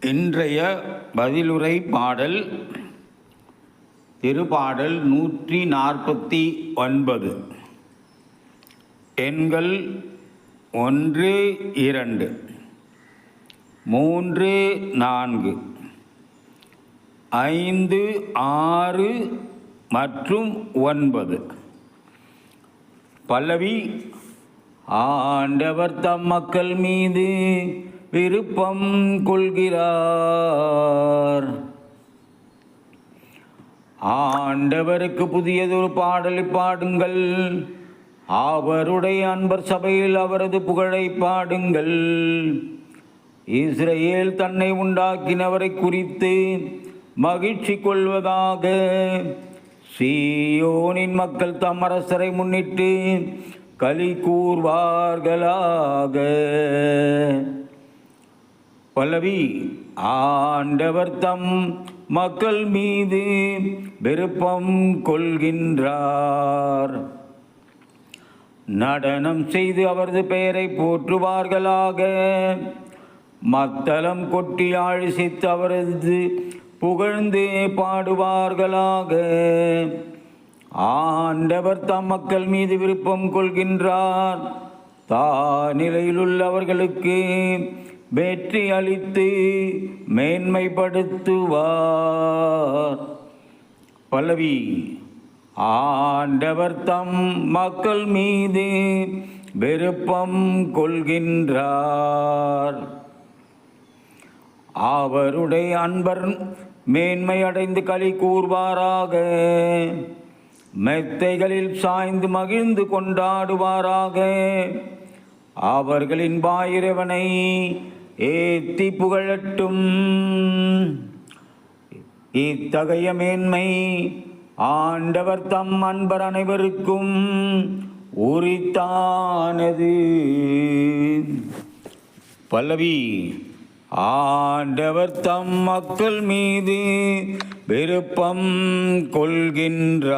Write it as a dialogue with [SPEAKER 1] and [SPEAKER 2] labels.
[SPEAKER 1] இன்றைய பதிலுரை பாடல் திருப்பாடல் 149. எண்கள் 1, 2, 3, 4, 5, 6 மற்றும் 9. பல்லவி: ஆண்டவர் தம் மக்கள் மீது விருப்பம் கொள்கிறார். ஆண்டவருக்கு புதியதொரு பாடலை பாடுங்கள், அவருடைய அன்பர் சபையில் அவரது புகழை பாடுங்கள். இஸ்ரவேல் தன்னை உண்டாக்கினவரை குறித்து மகிழ்ச்சி கொள்வதாக. சீயோனின் மக்கள் தம் அரசரை முன்னிட்டு களி கூர்வார்களாக. பல்லவி: ஆண்டவர் தம் மக்கள் மீது விருப்பம் கொள்கின்றார். நடனம் செய்து அவரது பெயரை போற்றுவார்களாக. மத்தளம் கொட்டி ஆழிசித்து அவரது புகழ்ந்து பாடுவார்களாக. ஆண்டவர் தம் மக்கள் மீது விருப்பம் கொள்கின்றார். தாநிலையில் உள்ளவர்களுக்கு வெற்றி அளித்து மேன்மைப்படுத்துவார். பல்லவி: ஆண்டவர் தம் மக்கள் மீது விருப்பம் கொள்கின்றார். அவருடைய அன்பர் மேன்மை அடைந்து களி கூர்வாராக. மெத்தைகளில் சாய்ந்து மகிழ்ந்து கொண்டாடுவாராக. அவர்களின் வாயிரவனை ஏத்தி புகழட்டும். இத்தகைய மேன்மை ஆண்டவர் தம் அன்பர் அனைவருக்கும் உரித்தானது. பல்லவி: ஆண்டவர் தம் மக்கள் மீது விருப்பம் கொள்கின்றார்.